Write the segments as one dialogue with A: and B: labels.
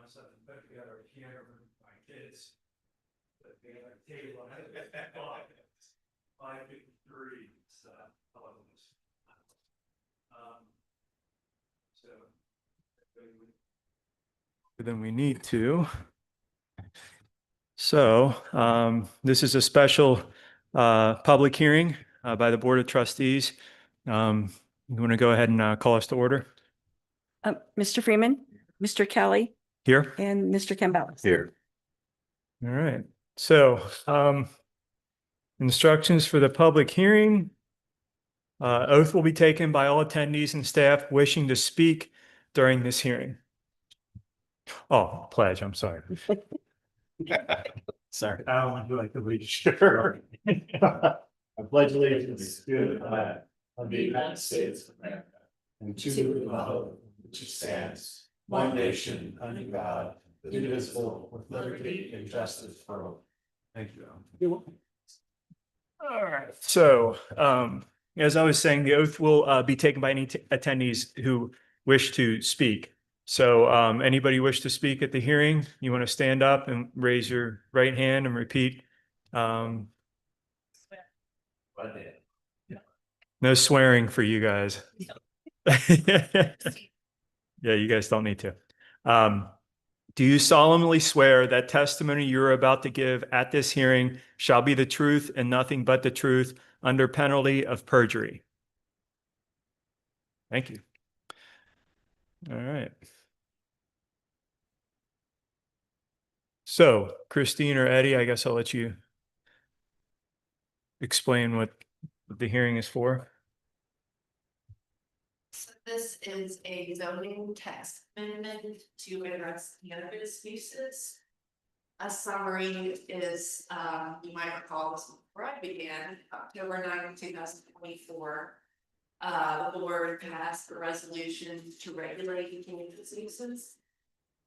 A: myself and put together a piano for my kids. But they had a table on it. 553. So, then we need to. So this is a special public hearing by the Board of Trustees. You want to go ahead and call us to order?
B: Mr. Freeman, Mr. Kelly,
A: Here.
B: and Mr. Campbell.
A: Here. All right. So instructions for the public hearing. Oath will be taken by all attendees and staff wishing to speak during this hearing. Oh, pledge. I'm sorry. Sorry. I don't like to be sure. I pledge allegiance to the flag of the United States of America and to the republic which stands one nation under God, indivisible, with liberty and justice for all. Thank you. All right. So, as I was saying, the oath will be taken by any attendees who wish to speak. So anybody wish to speak at the hearing, you want to stand up and raise your right hand and repeat. No swearing for you guys. Yeah, you guys don't need to. Do you solemnly swear that testimony you're about to give at this hearing shall be the truth and nothing but the truth under penalty of perjury? Thank you. All right. So, Christine or Eddie, I guess I'll let you explain what the hearing is for.
C: So this is a zoning text amendment to address cannabis uses. A summary is, you might recall this before I began, October 9th, 2024. The board passed a resolution to regulate cannabis uses.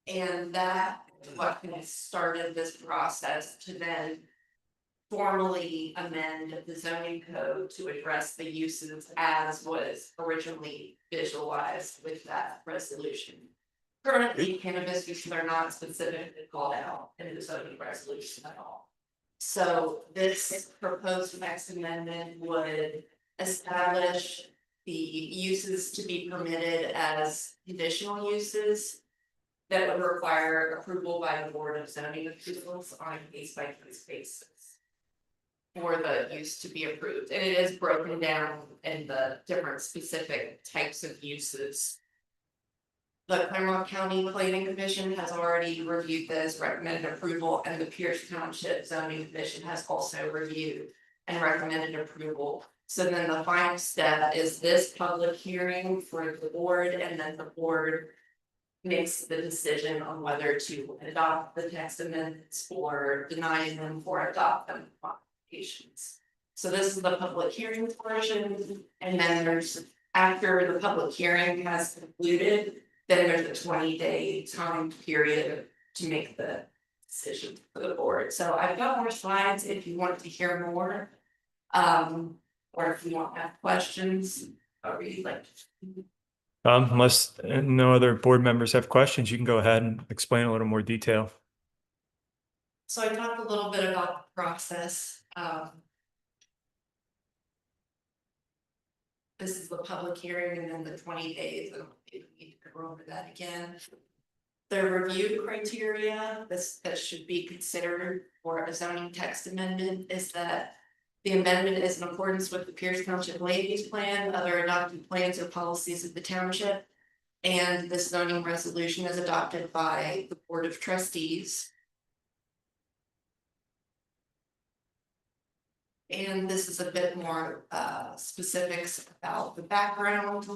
C: And that what kind of started this process to then formally amend the zoning code to address the uses as was originally visualized with that resolution. Currently, cannabis uses are not specifically called out in the zoning resolution at all. So this proposed text amendment would establish the uses to be permitted as conditional uses that would require approval by the Board of Zoning Appeals on a case-by-case basis for the use to be approved. And it is broken down in the different specific types of uses. The Claremont County Planning Commission has already reviewed this, recommended approval, and the Pierce Township Zoning Commission has also reviewed and recommended approval. So then the final step is this public hearing for the board, and then the board makes the decision on whether to adopt the text amendments or deny them or adopt them modifications. So this is the public hearing portion, and then there's, after the public hearing has concluded, then there's a 20-day time period to make the decision for the board. So I've got more slides if you want to hear more, or if you want to have questions, or you'd like to.
A: Unless no other board members have questions, you can go ahead and explain a little more detail.
C: So I talked a little bit about the process. This is the public hearing and then the 20 days. I don't think we need to go over that again. The review criteria that should be considered for a zoning text amendment is that the amendment is in accordance with the Pierce Township Land Use Plan, other adopted plans or policies of the township, and this zoning resolution is adopted by the Board of Trustees. And this is a bit more specifics about the background.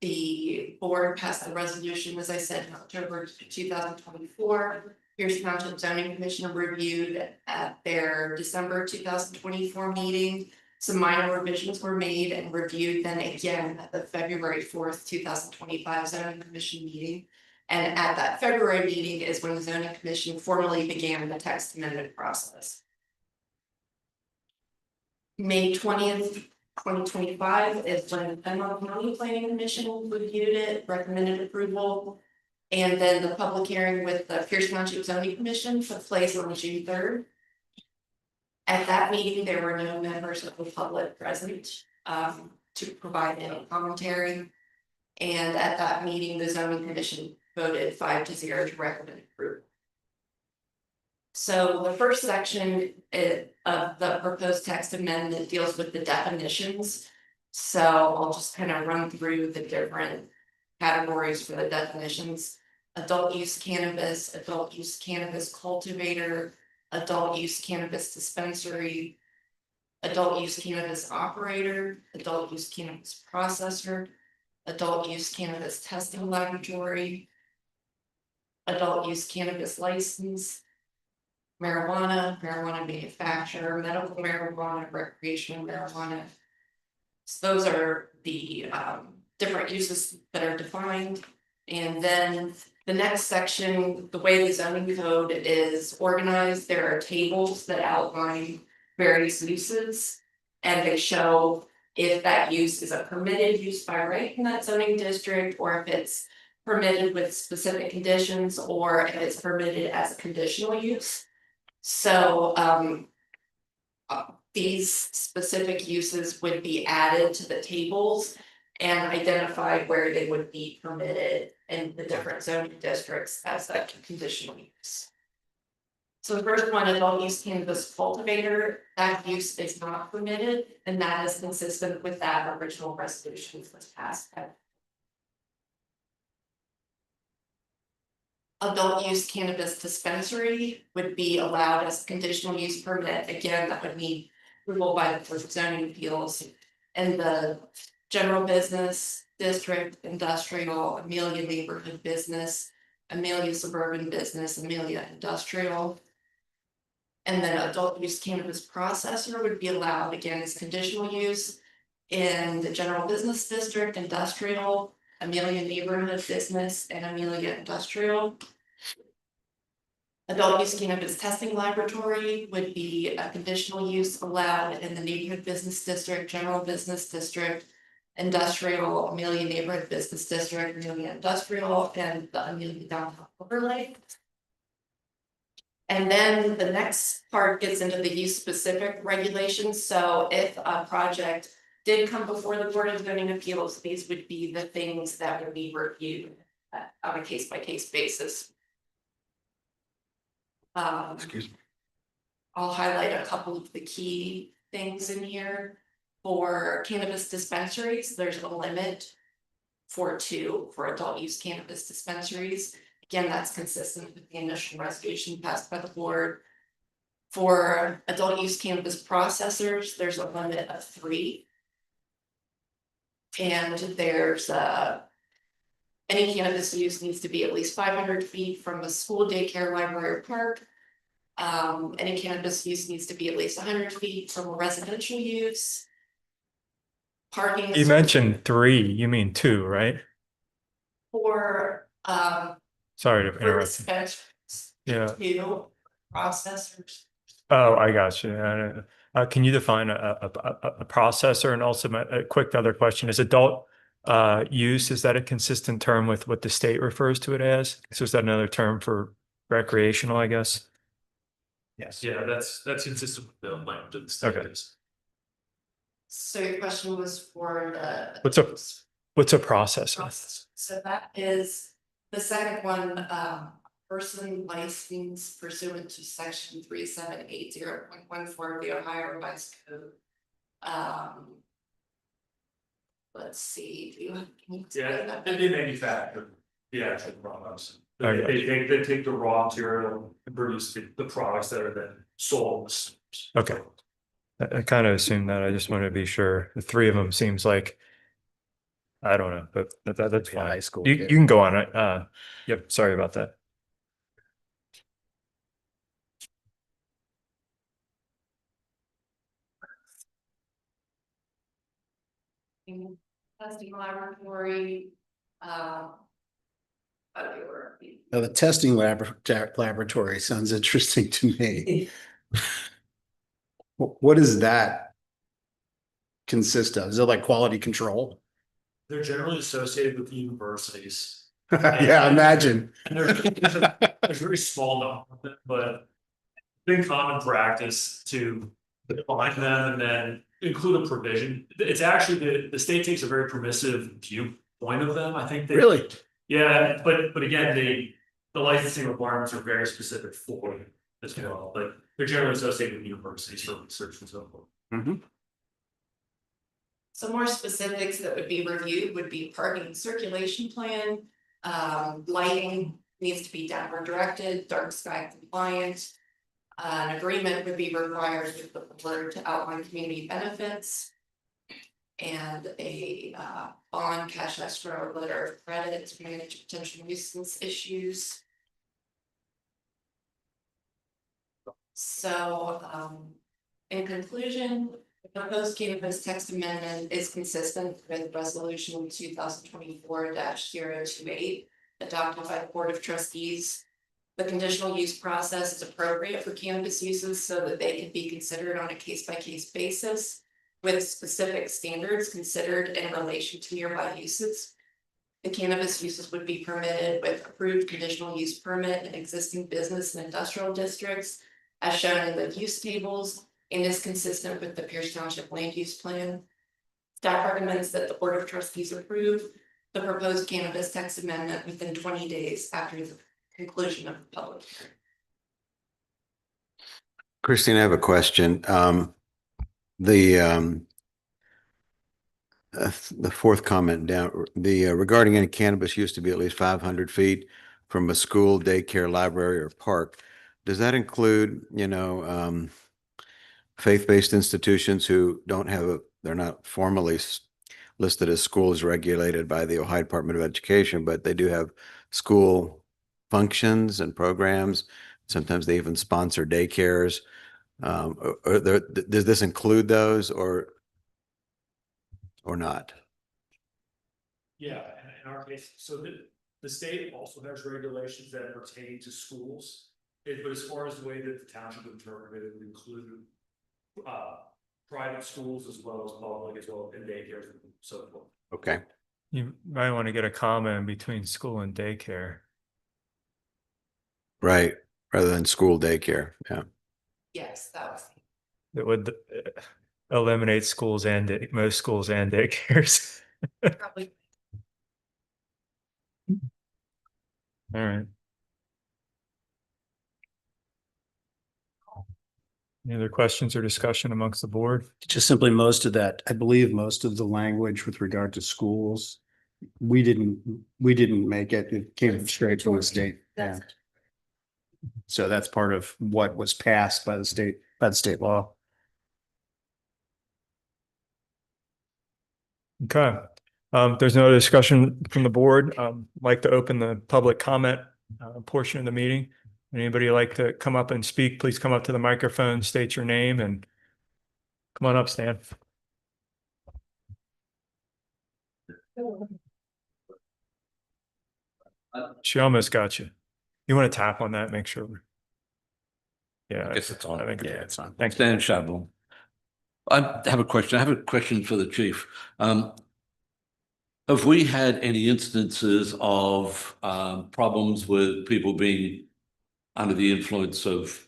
C: The board passed the resolution, as I said, in October 2024. Pierce Township Zoning Commission reviewed at their December 2024 meeting. Some minor revisions were made and reviewed then again at the February 4th, 2025 Zoning Commission meeting. And at that February meeting is when the Zoning Commission formally began the text amendment process. May 20th, 2025 is when the Claremont County Planning Commission reviewed it, recommended approval. And then the public hearing with the Pierce Township Zoning Commission took place on June 3rd. At that meeting, there were no members of the public present to provide any commentary. And at that meeting, the zoning commission voted 5-0 to recommend approval. So the first section of the proposed text amendment deals with the definitions. So I'll just kind of run through the different categories for the definitions. Adult use cannabis cultivator, adult use cannabis dispensary, adult use cannabis operator, adult use cannabis processor, adult use cannabis testing laboratory, adult use cannabis license, marijuana manufacturer, medical marijuana, recreational marijuana. So those are the different uses that are defined. And then the next section, the way the zoning code is organized, there are tables that outline various uses. And they show if that use is a permitted use by right in that zoning district, or if it's permitted with specific conditions, or if it's permitted as a conditional use. So these specific uses would be added to the tables and identify where they would be permitted in the different zoning districts as that conditional use. So the first one, adult use cannabis cultivator, that use is not permitted, and that is consistent with that original resolution that was passed. Adult use cannabis dispensary would be allowed as a conditional use permit. Again, that would need approval by the Board of Zoning Appeals. And the general business district, industrial, Amelia neighborhood business, Amelia suburban business, Amelia industrial. And then adult use cannabis processor would be allowed again as conditional use in the general business district, industrial, Amelia neighborhood business, and Amelia industrial. Adult use cannabis testing laboratory would be a conditional use allowed in the neighborhood business district, general business district, industrial, Amelia neighborhood business district, Amelia industrial, and the Amelia downtown overlay. And then the next part gets into the use specific regulations. So if a project did come before the Board of Zoning Appeals, these would be the things that would be reviewed on a case by case basis.
A: Excuse me.
C: I'll highlight a couple of the key things in here. For cannabis dispensaries, there's a limit for 2 for adult use cannabis dispensaries. Again, that's consistent with the initial resolution passed by the board. For adult use cannabis processors, there's a limit of 3. And there's any cannabis use needs to be at least 500 feet from a school, daycare, library, or park. Any cannabis use needs to be at least 100 feet from a residential use. Parking.
D: You mentioned 3, you mean 2, right?
C: For
D: Sorry to
C: for
D: interrupt.
C: dispensaries,
D: Yeah.
C: 2 processors.
D: Oh, I got you. Can you define a processor? And also a quick other question is adult use, is that a consistent term with what the state refers to it as? So is that another term for recreational, I guess?
A: Yes.
E: Yeah, that's consistent with the language of the state.
D: Okay.
C: So your question was for the.
D: What's a processor?
C: Process. So that is the second one, person licensed pursuant to section 3780.14 of the Ohio Revised Code. Let's see, do you can you explain
E: Yeah,
C: that?
E: and they manufacture the actual products.
D: Oh, yeah.
E: They take the raw material and produce the products that are then sold. in the stores.
D: Okay. I kind of assumed that. I just wanted to be sure. The 3 of them seems like, I don't know, but that's
A: Yeah,
D: fine.
A: high school
D: You
A: kid.
D: can go on. Yep, sorry about that.
C: Testing laboratory,
A: Now, the testing laboratory sounds interesting to me. What does that consist of? Is it like quality control?
E: They're generally associated with universities.
A: Yeah, imagine.
E: And there's a very small number of them, but been common practice to define them and then include a provision. It's actually, the state takes a very permissive viewpoint of them, I think.
A: Really?
E: Yeah, but again, the licensing requirements are very specific for it as well, but they're generally associated with universities for research and so forth.
C: Some more specifics that would be reviewed would be parking and circulation plan. Lighting needs to be downward directed, dark sky compliant. An agreement would be required with the board to outline community benefits. And a bond cash escrow letter of credit to manage potential nuisance issues. So, in conclusion, the proposed cannabis text amendment is consistent with resolution 2024-028 adopted by the Board of Trustees. The conditional use process is appropriate for cannabis uses so that they can be considered on a case-by-case basis with specific standards considered in relation to nearby uses. The cannabis uses would be permitted with approved conditional use permit in existing business and industrial districts as shown in the use tables and is consistent with the Pierce Township land use plan. Staff recommends that the Board of Trustees approve the proposed cannabis text amendment within 20 days after the conclusion of the public hearing.
F: Christine, I have a question. The fourth comment down, regarding any cannabis use to be at least 500 feet from a school, daycare, library, or park. Does that include, faith-based institutions who don't have they're not formally listed as schools regulated by the Ohio Department of Education, but they do have school functions and programs. Sometimes they even sponsor daycares. Does this include those or not?
E: Yeah, and in our case, so the state also has regulations that pertain to schools. But as far as the way that the township would interpret it, would include private schools as well as public, as well as daycares and so forth.
F: Okay.
D: You might want to get a comma in between school and daycare.
F: Right. Rather than school daycare. Yeah.
C: Yes, that was.
D: That would eliminate schools and most schools and daycares.
C: Probably.
D: All right. Any other questions or discussion amongst the board?
A: Just simply most of that, I believe most of the language with regard to schools, we didn't make it. It came straight from the state. Yeah. So that's part of what was passed by the state law.
D: Okay. There's no discussion from the board. I'd like to open the public comment portion of the meeting. Anybody like to come up and speak, please come up to the microphone, state your name, and come on up, Stan. She almost got you. You want to tap on that, make sure. Yeah.
G: I guess it's on.
D: I think
G: Yeah,
D: it's on.
G: Thanks, Dan Shabel. I have a question. I have a question for the chief. Have we had any instances of problems with people being under the influence of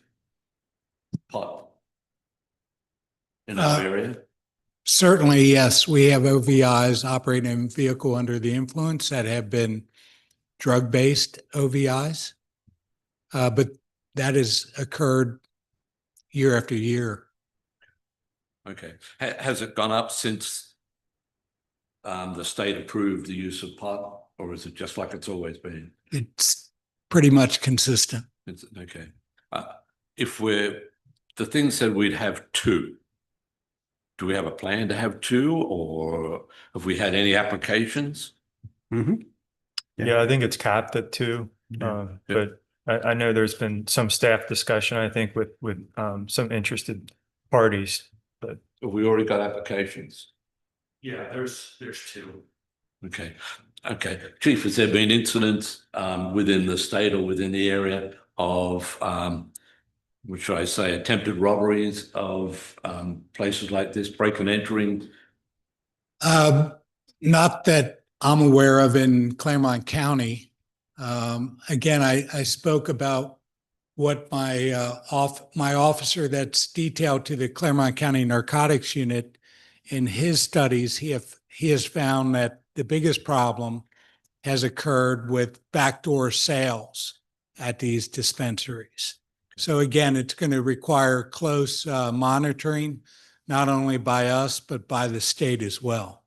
G: pot in our area?
H: Certainly, yes. We have OVIs operating in vehicle under the influence that have been drug-based OVIs. But that has occurred year after year.
G: Okay. Has it gone up since the state approved the use of pot, or is it just like it's always been?
H: It's pretty much consistent.
G: It's okay. The thing said we'd have two. Do we have a plan to have two, or have we had any applications?
A: Mm-hmm.
D: Yeah, I think it's capped at 2. But I know there's been some staff discussion, I think, with some interested parties, but
G: Have we already got applications?
E: Yeah, there's 2.
G: Okay. Okay. Chief, has there been incidents within the state or within the area of, what should I say, attempted robberies of places like this, break and entering?
H: Not that I'm aware of in Claremont County. Again, I spoke about what my my officer that's detailed to the Claremont County Narcotics Unit, in his studies, he has found that the biggest problem has occurred with backdoor sales at these dispensaries. So again, it's going to require close monitoring, not only by us, but by the state as well.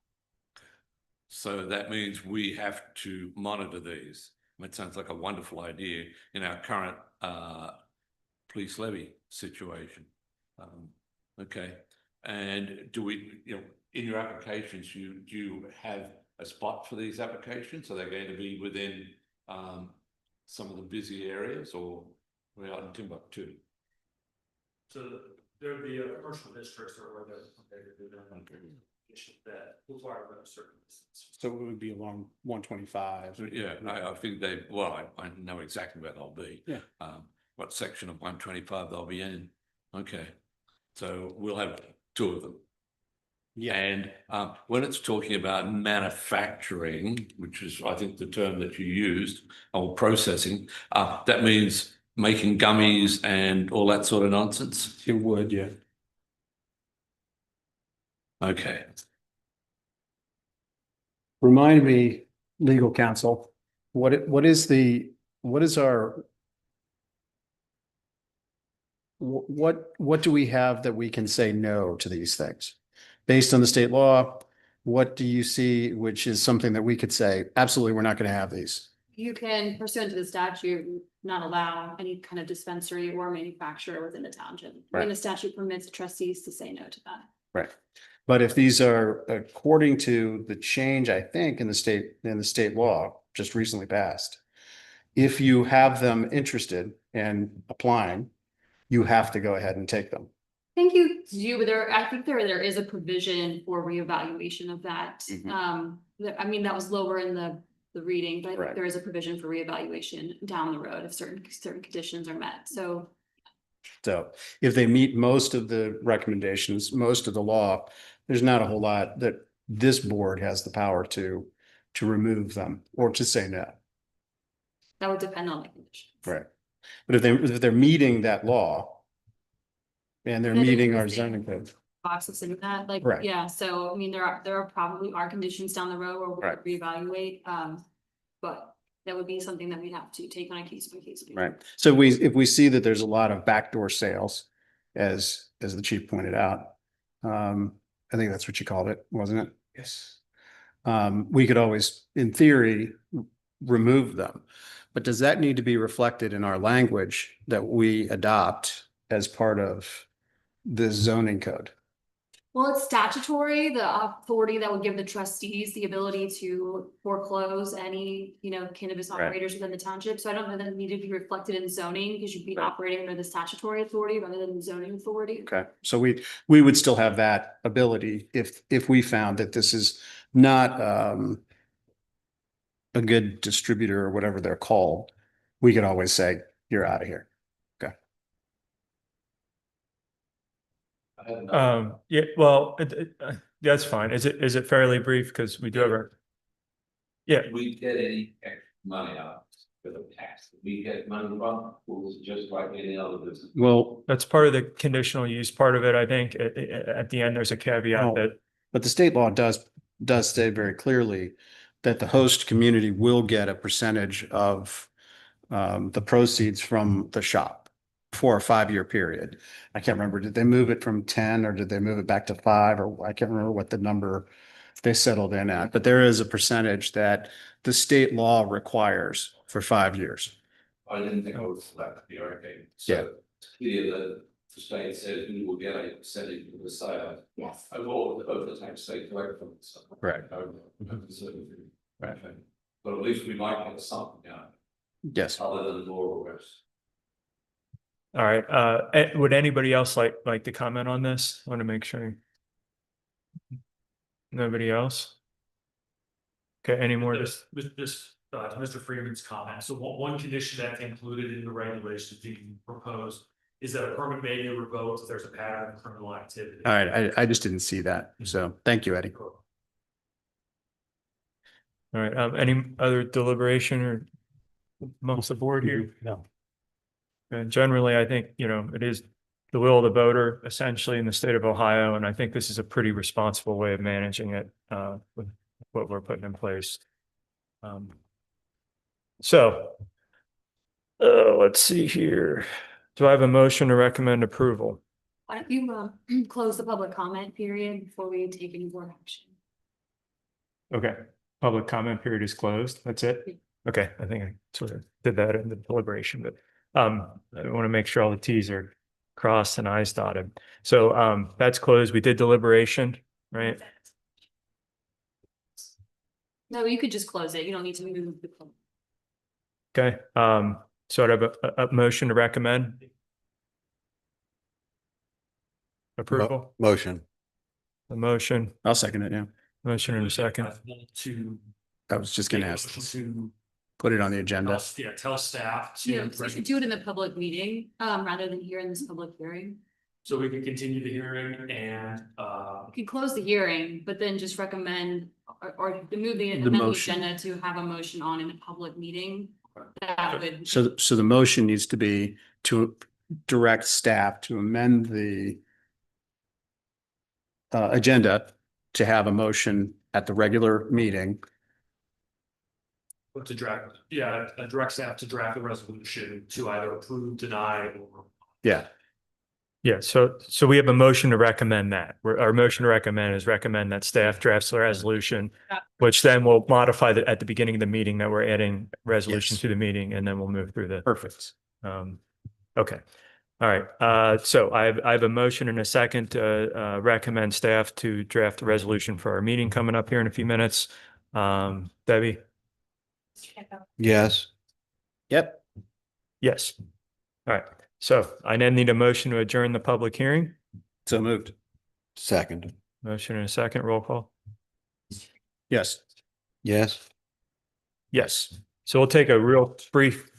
G: So that means we have to monitor these. It sounds like a wonderful idea in our current police levy situation. Okay, and do we, in your applications, do you have a spot for these applications? Are they going to be within some of the busy areas, or we're out in Timbuktu?
E: So there would be a commercial districts or where that require a certain distance.
A: So it would be along 125.
G: Yeah, I think I know exactly where they'll be.
A: Yeah.
G: What section of 125 they'll be in. Okay, so we'll have two of them.
A: Yeah.
G: And when it's talking about manufacturing, which is, I think, the term that you used, or processing, that means making gummies and all that sort of nonsense.
A: It would, yeah.
G: Okay.
A: Remind me, legal counsel, what is our, what do we have that we can say no to these things? Based on the state law, what do you see, which is something that we could say, absolutely, we're not going to have these?
I: You can, pursuant to the statute, not allow any kind of dispensary or manufacturer within the township. I mean, the statute permits trustees to say no to that.
A: Right. But if these are according to the change, I think, in the state law just recently passed, if you have them interested in applying, you have to go ahead and take them.
I: Thank you. I think there is a provision for reevaluation of that. I mean, that was lower in the reading, but I think there is a provision for reevaluation down the road if certain conditions are met. So
A: if they meet most of the recommendations, most of the law, there's not a whole lot that this board has the power to remove them or to say no.
I: that would depend on the conditions.
A: Right. But if they're meeting that law and they're
I: And I think
A: meeting
I: the
A: our
I: state
A: zoning code.
I: Boxes in that, like,
A: Right.
I: yeah, so I mean, there are probably conditions down the road where we'll
A: Right.
I: reevaluate, but that would be something that we'd have to take on a case by case basis.
A: Right. So if we see that there's a lot of backdoor sales, as the chief pointed out, I think that's what you called it, wasn't it?
E: Yes.
A: We could always, in theory, remove them. But does that need to be reflected in our language that we adopt as part of the zoning code?
I: Well, it's statutory, the authority that would give the trustees the ability to foreclose any, cannabis
A: Right.
I: operators within the township. So I don't know that it needed to be reflected in zoning because you'd be
A: Right.
I: operating under the statutory authority rather than the zoning authority.
A: Okay, so we would still have that ability if we found that this is not a good distributor or whatever they're called, we could always say, you're out of here.
D: Yeah, well, that's fine. Is it fairly brief? Because we do have our. Yeah,
G: We get any extra money out for the tax? We get money from, or was it just like any other business?
A: Well,
D: that's part of the conditional use part of it, I think. At the end, there's a caveat
A: Oh.
D: that
A: but the state law does state very clearly that the host community will get a percentage of the proceeds from the shop for a 5-year period. I can't remember, did they move it from 10 or did they move it back to 5? Or I can't remember what the number they settled in at, but there is a percentage that the state law requires for 5 years.
G: I didn't think it was that to be okay.
A: Yeah.
G: So it's clear that the state says we will get a percentage of the sale.
I: Yes.
G: Overall, the tax state collected from the sale.
A: Right.
G: Right. But at least we might get something out,
A: Yes.
G: other than law arrests.
D: all right. Would anybody else like to comment on this? I want to make sure. Nobody else? Okay, any more?
E: Just to Mr. Freeman's comment, so one condition that's included in the regulations being proposed is that a permit may be revoked if there's a pattern of criminal activity.
A: All right, I just didn't see that. So thank you, Eddie.
D: All right, any other deliberation or amongst the board here?
A: No.
D: And generally, I think, it is the will of the voter essentially in the state of Ohio, and I think this is a pretty responsible way of managing it, with what we're putting in place. So, let's see here. Do I have a motion to recommend approval?
I: Why don't you, close the public comment period before we take any more action?
D: Okay, public comment period is closed. That's it? Okay, I think I sort of did that in the deliberation, but I want to make sure all the Ts are crossed and Is dotted. So that's closed. We did deliberation, right?
I: No, you could just close it. You don't need to move the.
D: Okay, so I have a motion to recommend approval,
F: Motion.
D: a motion,
J: I'll second it, yeah.
D: motion in a second.
E: To.
J: I was just gonna ask,
E: To,
J: put it on the agenda.
E: tell staff
I: Yeah,
E: to,
I: so you should do it in the public meeting, rather than here in this public hearing.
E: so we can continue the hearing and,
I: You could close the hearing, but then just recommend or move the
J: The
I: amend the
J: motion.
I: agenda to have a motion on in a public meeting. That would.
J: So the motion needs to be to direct staff to amend the agenda to have a motion at the regular meeting.
E: to draft, direct staff to draft a resolution to either approve, deny, or.
J: Yeah,
D: Yeah, so we have a motion to recommend that. Our motion to recommend is recommend that staff drafts a resolution, which then we'll modify that at the beginning of the meeting that we're adding resolution
J: Yes.
D: to the meeting, and then we'll move through the.
J: perfect.
D: Okay. All right. So I have a motion and a second to recommend staff to draft a resolution for our meeting coming up here in a few minutes. Debbie?
F: Yes.
J: Yep.
D: Yes. All right. So I then need a motion to adjourn the public hearing.
J: So moved.
F: Second.
D: Motion and a second roll call.
J: Yes.
F: Yes.
D: Yes. So we'll take a real brief